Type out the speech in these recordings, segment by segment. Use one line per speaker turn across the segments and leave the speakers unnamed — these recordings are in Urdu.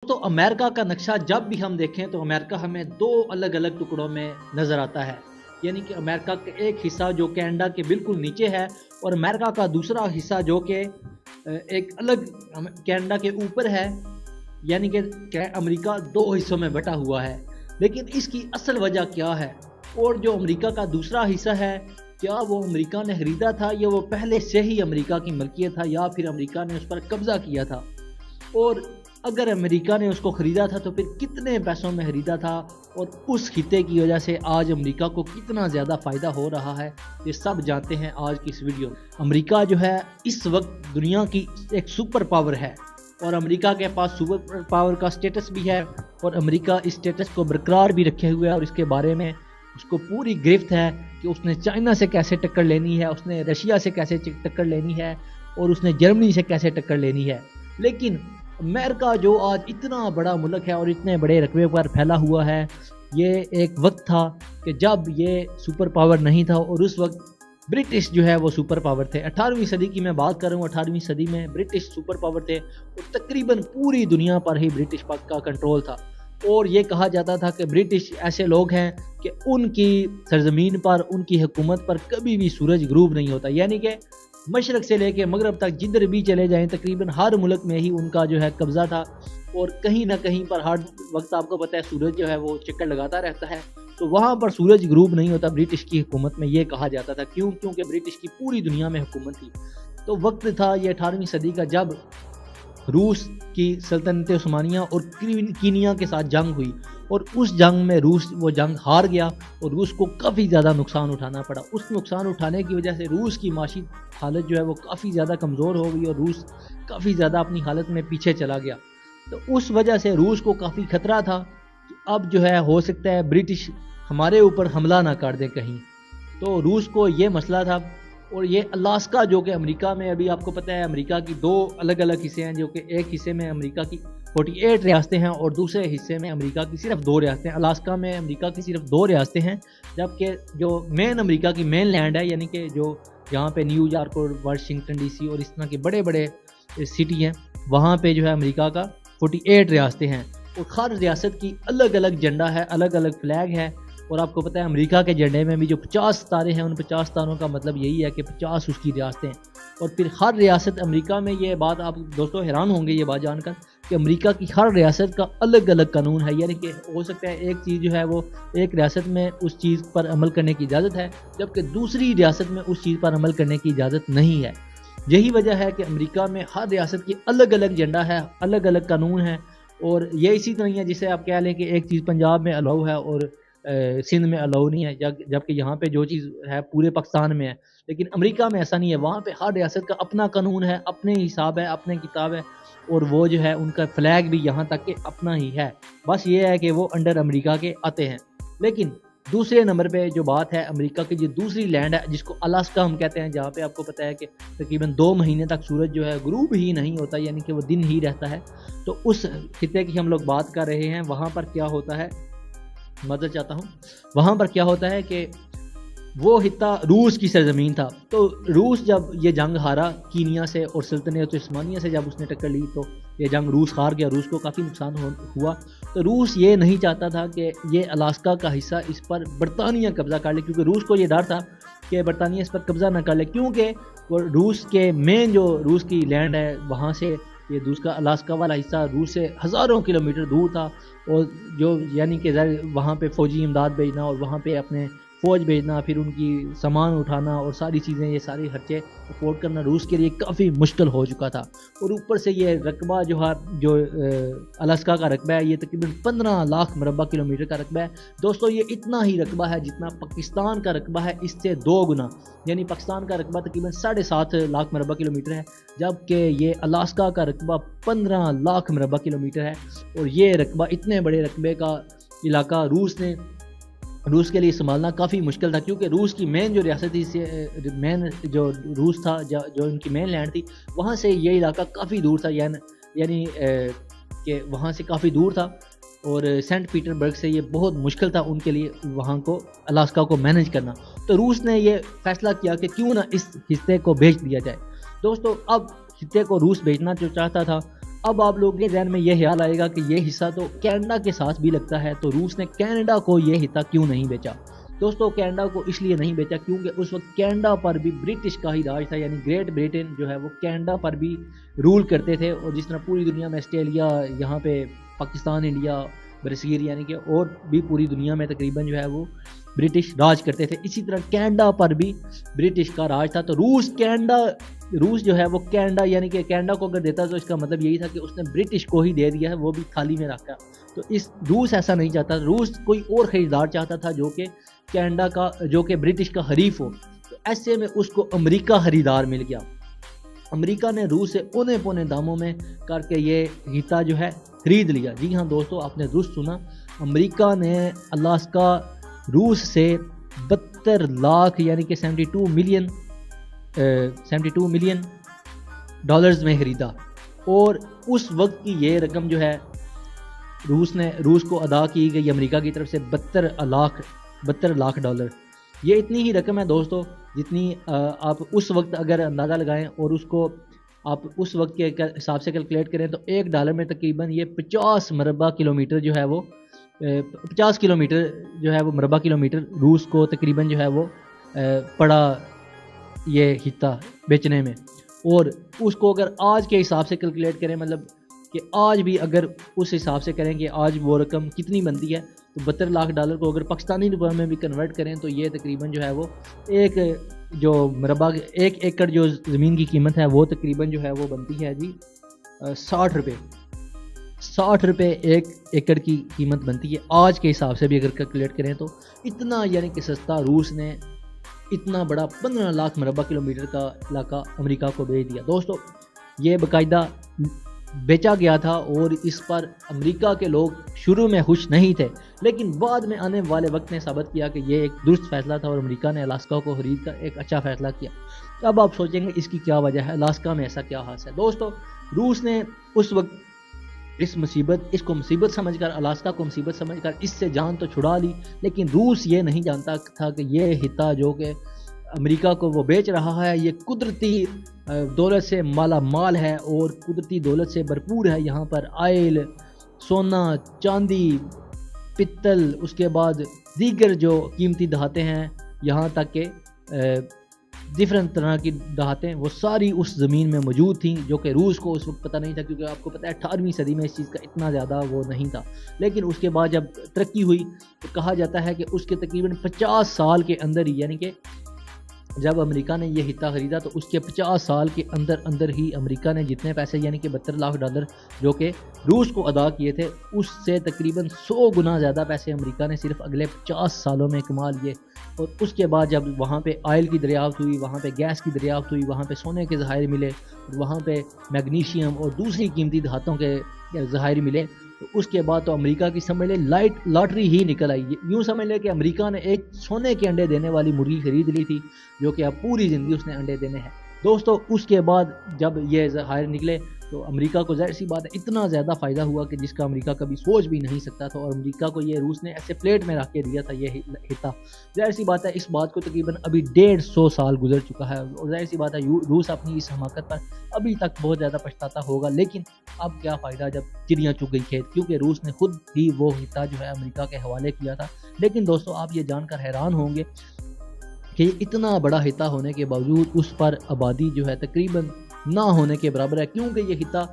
تو امریکہ کا نقشہ جب بھی ہم دیکھیں تو امریکہ ہمیں دو الگ الگ ٹکڑوں میں نظر آتا ہے، یعنی کہ امریکہ کا ایک حصہ جو کینیڈا کے بالکل نیچے ہے اور امریکہ کا دوسرا حصہ جو کہ ایک الگ کینیڈا کے اوپر ہے، یعنی کہ امریکہ دو حصوں میں بٹا ہوا ہے۔ لیکن اس کی اصل وجہ کیا ہے، اور جو امریکہ کا دوسرا حصہ ہے کیا وہ امریکہ نے خریدا تھا یا وہ پہلے سے ہی امریکہ کی ملکیت تھا یا پھر امریکہ نے اس پر قبضہ کیا تھا، اور اگر امریکہ نے اس کو خریدا تھا تو پھر کتنے پیسوں میں خریدا تھا، اور اس خطے کی وجہ سے آج امریکہ کو کتنا زیادہ فائدہ ہو رہا ہے، یہ سب جانتے ہیں آج کی اس ویڈیو میں۔ امریکہ جو ہے اس وقت دنیا کی ایک سپر پاور ہے، اور امریکہ کے پاس سپر پاور کا سٹیٹس بھی ہے، اور امریکہ اس سٹیٹس کو برقرار بھی رکھے ہوئے ہے، اور اس کے بارے میں اس کو پوری گرفت ہے کہ اس نے چائنا سے کیسے ٹکر لینی ہے، اس نے رشیا سے کیسے ٹکر لینی ہے، اور اس نے جرمنی سے کیسے ٹکر لینی ہے۔ لیکن امریکہ جو آج اتنا بڑا ملک ہے اور اتنے بڑے رقبے پر پھیلا ہوا ہے، یہ ایک وقت تھا کہ جب یہ سپر پاور نہیں تھا، اور اس وقت برٹش جو ہے وہ سپر پاور تھے۔ 18ویں صدی کی میں بات کر رہا ہوں، 18ویں صدی میں برٹش سپر پاور تھے، اور تقریباً پوری دنیا پر ہی برٹش کا کنٹرول تھا، اور یہ کہا جاتا تھا کہ برٹش ایسے لوگ ہیں کہ ان کی سرزمین پر، ان کی حکومت پر کبھی بھی سورج غروب نہیں ہوتا، یعنی کہ مشرق سے لے کے مغرب تک جدھر بھی چلے جائیں تقریباً ہر ملک میں ہی ان کا جو ہے قبضہ تھا، اور کہیں نہ کہیں پر ہر وقت آپ کو پتہ ہے سورج جو ہے وہ چکر لگاتا رہتا ہے، تو وہاں پر سورج غروب نہیں ہوتا برٹش کی حکومت میں، یہ کہا جاتا تھا۔ کیونکہ برٹش کی پوری دنیا میں حکومت تھی۔ تو وقت تھا یہ 18ویں صدی کا جب روس کی سلطنت عثمانیہ اور کینیا کے ساتھ جنگ ہوئی، اور اس جنگ میں روس وہ جنگ ہار گیا، اور روس کو کافی زیادہ نقصان اٹھانا پڑا۔ اس نقصان اٹھانے کی وجہ سے روس کی معاشی حالت جو ہے وہ کافی زیادہ کمزور ہو گئی، اور روس کافی زیادہ اپنی حالت میں پیچھے چلا گیا۔ تو اس وجہ سے روس کو کافی خطرہ تھا کہ اب جو ہے ہو سکتا ہے برٹش ہمارے اوپر حملہ نہ کر دیں کہیں، تو روس کو یہ مسئلہ تھا۔ اور یہ الاسکا جو کہ امریکہ میں، ابھی آپ کو پتہ ہے امریکہ کی دو الگ الگ حصے ہیں، جو کہ ایک حصے میں امریکہ کی 48 ریاستیں ہیں اور دوسرے حصے میں امریکہ کی صرف 2 ریاستیں۔ الاسکا میں امریکہ کی صرف 2 ریاستیں ہیں، جبکہ جو مین امریکہ کی مین لینڈ ہے، یعنی کہ جو یہاں پہ نیو یارک اور واشنگٹن ڈی سی اور اس طرح کے بڑے بڑے سٹی ہیں، وہاں پہ جو ہے امریکہ کا 48 ریاستیں ہیں، اور ہر ریاست کی الگ الگ جھنڈا ہے، الگ الگ فلیگ ہے۔ اور آپ کو پتہ ہے امریکہ کے جھنڈے میں بھی جو 50 ستارے ہیں، ان 50 ستاروں کا مطلب یہی ہے کہ 50 اس کی ریاستیں ہیں۔ اور پھر ہر ریاست امریکہ میں، یہ بات آپ دوستوں حیران ہوں گے یہ بات جان کر کہ امریکہ کی ہر ریاست کا الگ الگ قانون ہے، یعنی کہ ہو سکتا ہے ایک چیز جو ہے وہ ایک ریاست میں اس چیز پر عمل کرنے کی اجازت ہے، جبکہ دوسری ریاست میں اس چیز پر عمل کرنے کی اجازت نہیں ہے۔ یہی وجہ ہے کہ امریکہ میں ہر ریاست کی الگ الگ جھنڈا ہے، الگ الگ قانون ہے، اور یہ اسی طرح ہے جسے آپ کہہ لیں کہ ایک چیز پنجاب میں الاؤ ہے اور سندھ میں الاؤ نہیں ہے، جبکہ یہاں پہ جو چیز ہے پورے پاکستان میں ہے۔ لیکن امریکہ میں ایسا نہیں ہے، وہاں پہ ہر ریاست کا اپنا قانون ہے، اپنے حساب ہے، اپنے کتاب ہے، اور وہ جو ہے ان کا فلیگ بھی یہاں تک کہ اپنا ہی ہے، بس یہ ہے کہ وہ انڈر امریکہ کے آتے ہیں۔ لیکن دوسرے نمبر پہ جو بات ہے، امریکہ کی جو دوسری لینڈ ہے جس کو الاسکا ہم کہتے ہیں، جہاں پہ آپ کو پتہ ہے کہ تقریباً 2 مہینے تک سورج جو ہے غروب ہی نہیں ہوتا، یعنی کہ وہ دن ہی رہتا ہے۔ تو اس خطے کی ہم لوگ بات کر رہے ہیں، وہاں پر کیا ہوتا ہے، مدد چاہتا ہوں، وہاں پر کیا ہوتا ہے کہ وہ خطہ روس کی سرزمین تھا۔ تو روس جب یہ جنگ ہارا کینیا سے اور سلطنت عثمانیہ سے، جب اس نے ٹکر لی تو یہ جنگ روس ہار گیا، روس کو کافی نقصان ہوا۔ تو روس یہ نہیں چاہتا تھا کہ یہ الاسکا کا حصہ اس پر برطانیہ قبضہ کر لے، کیونکہ روس کو یہ ڈر تھا کہ برطانیہ اس پر قبضہ نہ کر لے، کیونکہ وہ روس کے مین جو روس کی لینڈ ہے، وہاں سے یہ دوسرا الاسکا والا حصہ روس سے ہزاروں کلومیٹر دور تھا، اور جو یعنی کہ وہاں پہ فوجی امداد بھیجنا اور وہاں پہ اپنے فوج بھیجنا، پھر ان کی سامان اٹھانا اور ساری چیزیں، یہ ساری خرچے افورڈ کرنا روس کے لیے کافی مشکل ہو چکا تھا۔ اور اوپر سے یہ رقبہ جو الاسکا کا رقبہ ہے، یہ تقریباً 15 لاکھ مربع کلومیٹر کا رقبہ ہے۔ دوستو یہ اتنا ہی رقبہ ہے جتنا پاکستان کا رقبہ ہے، اس سے 2 گنا، یعنی پاکستان کا رقبہ تقریباً 7.5 لاکھ مربع کلومیٹر ہے، جبکہ یہ الاسکا کا رقبہ 15 لاکھ مربع کلومیٹر ہے۔ اور یہ رقبہ، اتنے بڑے رقبے کا علاقہ روس کے لیے سنبھالنا کافی مشکل تھا، کیونکہ روس کی مین جو ریاست تھی، مین جو روس تھا، جو ان کی مین لینڈ تھی، وہاں سے یہ علاقہ کافی دور تھا، یعنی کہ وہاں سے کافی دور تھا، اور سینٹ پیٹر برگ سے یہ بہت مشکل تھا ان کے لیے وہاں کو الاسکا کو مینج کرنا۔ تو روس نے یہ فیصلہ کیا کہ کیوں نہ اس حصے کو بیچ دیا جائے۔ دوستو اب خطے کو روس بیچنا جو چاہتا تھا، اب آپ لوگوں کے ذہن میں یہ خیال آئے گا کہ یہ حصہ تو کینیڈا کے ساتھ بھی لگتا ہے، تو روس نے کینیڈا کو یہ حصہ کیوں نہیں بیچا؟ دوستو کینیڈا کو اس لیے نہیں بیچا کیونکہ اس وقت کینیڈا پر بھی برٹش کا ہی راج تھا، یعنی گریٹ بریٹن جو ہے وہ کینیڈا پر بھی رول کرتے تھے، اور جس طرح پوری دنیا میں آسٹریلیا، یہاں پہ پاکستان، انڈیا، برصغیر یعنی کہ اور بھی پوری دنیا میں تقریباً جو ہے وہ برٹش راج کرتے تھے، اسی طرح کینیڈا پر بھی برٹش کا راج تھا۔ تو روس جو ہے وہ کینیڈا، یعنی کہ کینیڈا کو اگر دیتا تو اس کا مطلب یہی تھا کہ اس نے برٹش کو ہی دے دیا ہے، وہ بھی تھالی میں رکھا۔ تو روس ایسا نہیں چاہتا، روس کوئی اور خریدار چاہتا تھا جو کہ کینیڈا کا، جو کہ برٹش کا حریف ہو۔ تو ایسے میں اس کو امریکہ خریدار مل گیا، امریکہ نے روس سے اونے پونے داموں میں کر کے یہ حصہ جو ہے خرید لیا۔ جی ہاں دوستو، آپ نے درست سنا، امریکہ نے الاسکا روس سے 72 لاکھ یعنی کہ 72 ملین ڈالرز میں خریدا، اور اس وقت کی یہ رقم جو ہے روس کو ادا کی گئی امریکہ کی طرف سے 72 لاکھ ڈالر۔ یہ اتنی ہی رقم ہے دوستو جتنی آپ اس وقت اگر اندازہ لگائیں اور اس کو آپ اس وقت کے حساب سے کیلکولیٹ کریں تو ایک ڈالر میں تقریباً یہ 50 مربع کلومیٹر جو ہے وہ 50 کلومیٹر جو ہے وہ مربع کلومیٹر روس کو تقریباً جو ہے وہ پڑا یہ حصہ بیچنے میں۔ اور اس کو اگر آج کے حساب سے کیلکولیٹ کریں، مطلب کہ آج بھی اگر اس حساب سے کریں کہ آج وہ رقم کتنی بنتی ہے، تو 72 لاکھ ڈالر کو اگر پاکستانی روپے میں بھی کنورٹ کریں تو یہ تقریباً جو ہے وہ ایک ایکڑ جو زمین کی قیمت ہے وہ تقریباً جو ہے وہ بنتی ہے جی 60 روپے ایک ایکڑ کی قیمت بنتی ہے آج کے حساب سے بھی اگر کیلکولیٹ کریں تو۔ اتنا یعنی کہ سستا روس نے اتنا بڑا 15 لاکھ مربع کلومیٹر کا علاقہ امریکہ کو بیچ دیا۔ دوستو یہ باقاعدہ بیچا گیا تھا، اور اس پر امریکہ کے لوگ شروع میں خوش نہیں تھے، لیکن بعد میں آنے والے وقت نے ثابت کیا کہ یہ ایک درست فیصلہ تھا، اور امریکہ نے الاسکا کو خرید کر ایک اچھا فیصلہ کیا۔ اب آپ سوچیں گے اس کی کیا وجہ ہے، الاسکا میں ایسا کیا خاص ہے؟ دوستو روس نے اس وقت اس کو مصیبت سمجھ کر، الاسکا کو مصیبت سمجھ کر اس سے جان تو چھڑا لی، لیکن روس یہ نہیں جانتا تھا کہ یہ حصہ جو کہ امریکہ کو وہ بیچ رہا ہے یہ قدرتی دولت سے مالا مال ہے اور قدرتی دولت سے بھرپور ہے۔ یہاں پر آئل، سونا، چاندی، پتل، اس کے بعد دیگر جو قیمتی دھاتیں ہیں، یہاں تک کہ ڈفرنٹ طرح کی دھاتیں وہ ساری اس زمین میں موجود تھیں، جو کہ روس کو اس وقت پتہ نہیں تھا، کیونکہ آپ کو پتہ ہے 18ویں صدی میں اس چیز کا اتنا زیادہ وہ نہیں تھا۔ لیکن اس کے بعد جب ترقی ہوئی تو کہا جاتا ہے کہ اس کے تقریباً 50 سال کے اندر ہی، یعنی کہ جب امریکہ نے یہ حصہ خریدا تو اس کے 50 سال کے اندر ہی امریکہ نے جتنے پیسے یعنی کہ 72 لاکھ ڈالر جو کہ روس کو ادا کیے تھے، اس سے تقریباً 100 گنا زیادہ پیسے امریکہ نے صرف اگلے 50 سالوں میں کما لیے۔ اور اس کے بعد جب وہاں پہ آئل کی دریافت ہوئی، وہاں پہ گیس کی دریافت ہوئی، وہاں پہ سونے کے ذخائر ملے، وہاں پہ میگنیشیم اور دوسری قیمتی دھاتوں کے ذخائر ملے، تو اس کے بعد تو امریکہ کی سمجھ لے لاٹری ہی نکل آئی۔ یوں سمجھ لے کہ امریکہ نے ایک سونے کے انڈے دینے والی مرغی خرید لی تھی، جو کہ اب پوری زندگی اس نے انڈے دینے ہیں۔ دوستو اس کے بعد جب یہ ذخائر نکلے تو امریکہ کو ظاہر سی بات ہے اتنا زیادہ فائدہ ہوا کہ جس کا امریکہ کبھی سوچ بھی نہیں سکتا تھا، اور امریکہ کو یہ روس نے ایسے پلیٹ میں رکھ کے دیا تھا یہ حصہ۔ ظاہر سی بات ہے اس بات کو تقریباً ابھی 150 سال گزر چکا ہے، اور ظاہر سی بات ہے روس اپنی اس حماقت پر ابھی تک بہت زیادہ پچھتاتا ہوگا، لیکن اب کیا فائدہ جب چڑیاں چگ گئی کھیت، کیونکہ روس نے خود ہی وہ حصہ جو ہے امریکہ کے حوالے کیا تھا۔ لیکن دوستو آپ یہ جان کر حیران ہوں گے کہ اتنا بڑا حصہ ہونے کے باوجود اس پر آبادی جو ہے تقریباً نہ ہونے کے برابر ہے، کیونکہ یہ حصہ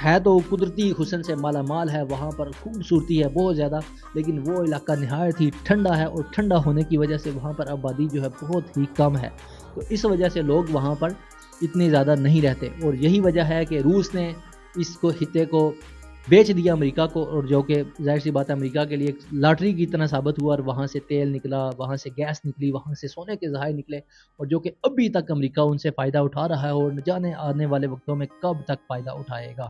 ہے تو قدرتی حسن سے مالا مال ہے، وہاں پر خوبصورتی ہے بہت زیادہ، لیکن وہ علاقہ نہایت ہی ٹھنڈا ہے، اور ٹھنڈا ہونے کی وجہ سے وہاں پر آبادی جو ہے بہت ہی کم ہے، تو اس وجہ سے لوگ وہاں پر اتنے زیادہ نہیں رہتے، اور یہی وجہ ہے کہ روس نے اس کو حصے کو بیچ دیا امریکہ کو، اور جو کہ ظاہر سی بات ہے امریکہ کے لیے ایک لاٹری کی طرح ثابت ہوا، اور وہاں سے تیل نکلا، وہاں سے گیس نکلی، وہاں سے سونے کے ذخائر نکلے، اور جو کہ ابھی تک امریکہ ان سے فائدہ اٹھا رہا ہے، اور نہ جانے آنے والے وقتوں میں کب تک فائدہ اٹھائے گا۔